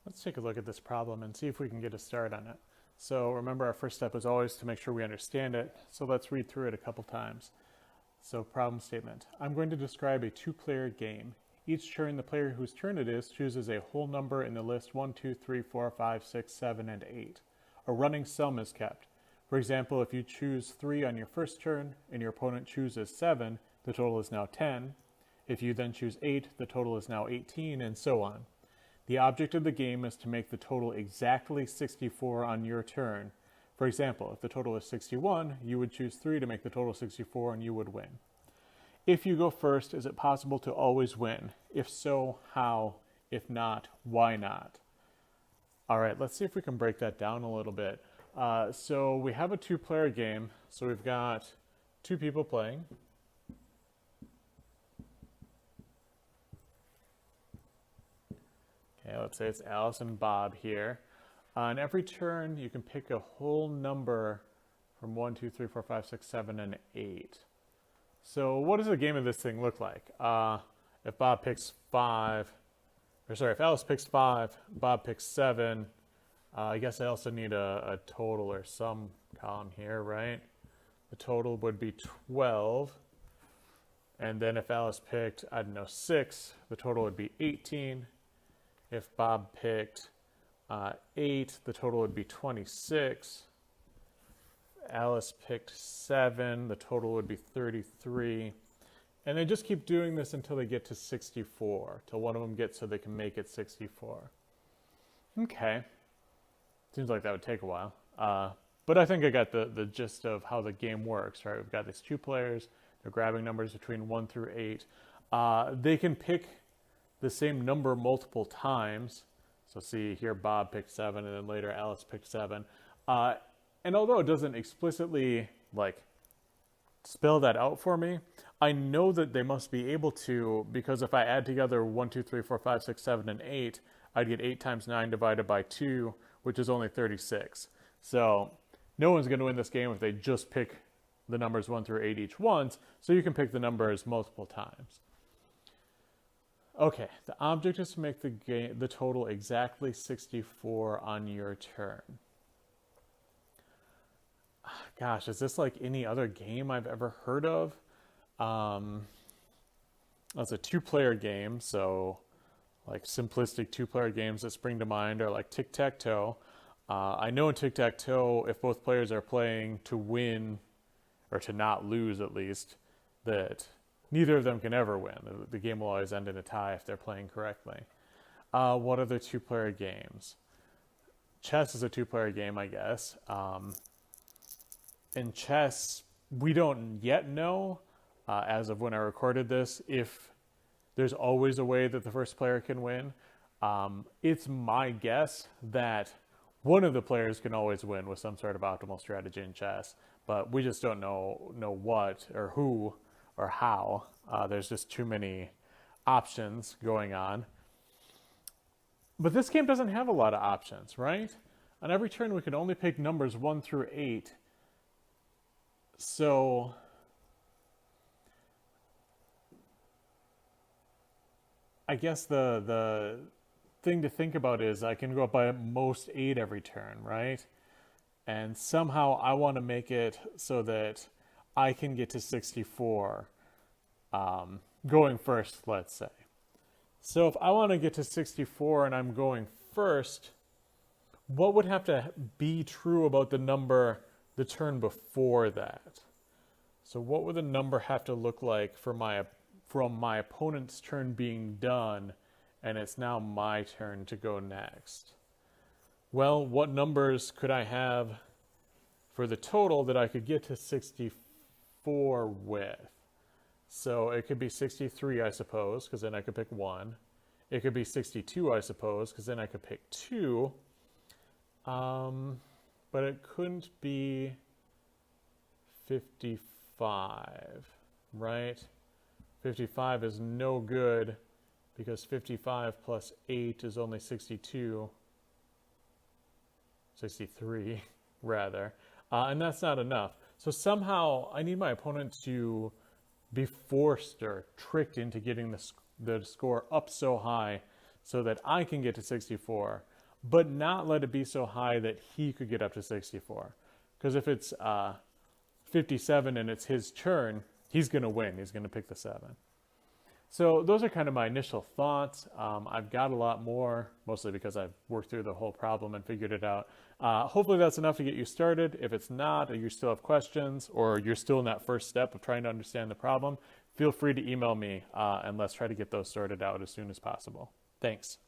Let's take a look at this problem and see if we can get a start on it. So remember, our first step is always to make sure we understand it. So let's read through it a couple times. So problem statement. I'm going to describe a two-player game. Each turn, the player whose turn it is chooses a whole number in the list 1, 2, 3, 4, 5, 6, 7, and 8. A running sum is kept. For example, if you choose 3 on your first turn and your opponent chooses 7, the total is now 10. If you then choose 8, the total is now 18, and so on. The object of the game is to make the total exactly 64 on your turn. For example, if the total is 61, you would choose 3 to make the total 64 and you would win. If you go first, is it possible to always win? If so, how? If not, why not? All right, let's see if we can break that down a little bit. So we have a two-player game. So we've got 2 people playing. Okay, let's say it's Alice and Bob here. On every turn, you can pick a whole number from 1, 2, 3, 4, 5, 6, 7, and 8. So what does the game of this thing look like? If Bob picks 5, or sorry, if Alice picks 5, Bob picks 7, I guess I also need a total or some column here, right? The total would be 12. And then if Alice picked, I don't know, 6, the total would be 18. If Bob picked 8, the total would be 26. Alice picked 7, the total would be 33. And they just keep doing this until they get to 64, till one of them gets so they can make it 64. Okay. Seems like that would take a while. But I think I got the gist of how the game works, right? We've got these 2 players. They're grabbing numbers between 1 through 8. They can pick the same number multiple times. So see here, Bob picked 7, and then later Alice picked 7. And although it doesn't explicitly spell that out for me, I know that they must be able to, because if I add together 1, 2, 3, 4, 5, 6, 7, and 8, I'd get 8 times 9 divided by 2, which is only 36. So no one's going to win this game if they just pick the numbers 1 through 8 each once, so you can pick the numbers multiple times. Okay, the object is to make the total exactly 64 on your turn. Gosh, is this like any other game I've ever heard of? It's a 2-player game, so like simplistic 2-player games that spring to mind are like tic-tac-toe. I know in tic-tac-toe, if both players are playing to win, or to not lose at least, that neither of them can ever win. The game will always end in a tie if they're playing correctly. What other 2-player games? Chess is a 2-player game, I guess. In chess, we don't yet know, as of when I recorded this, if there's always a way that the first player can win. It's my guess that one of the players can always win with some sort of optimal strategy in chess, but we just don't know what or who or how. There's just too many options going on. But this game doesn't have a lot of options, right? On every turn, we can only pick numbers 1 through 8. So I guess the thing to think about is I can go up by most 8 every turn, right? And somehow I want to make it so that I can get to 64 going first, let's say. So if I want to get to 64 and I'm going first, what would have to be true about the number the turn before that? So what would the number have to look like from my opponent's turn being done, and it's now my turn to go next? Well, what numbers could I have for the total that I could get to 64 with? So it could be 63, I suppose, because then I could pick 1. It could be 62, I suppose, because then I could pick 2. But it couldn't be 55, right? 55 is no good because 55 plus 8 is only 62. 63, rather. And that's not enough. So somehow I need my opponent to be forced or tricked into getting the score up so high so that I can get to 64. but not let it be so high that he could get up to 64. Because if it's 57 and it's his turn, he's going to win. He's going to pick the 7. So those are kind of my initial thoughts. I've got a lot more, mostly because I've worked through the whole problem and figured it out. Hopefully that's enough to get you started. If it's not, or you still have questions, or you're still in that first step of trying to understand the problem, feel free to email me and let's try to get those sorted out as soon as possible. Thanks.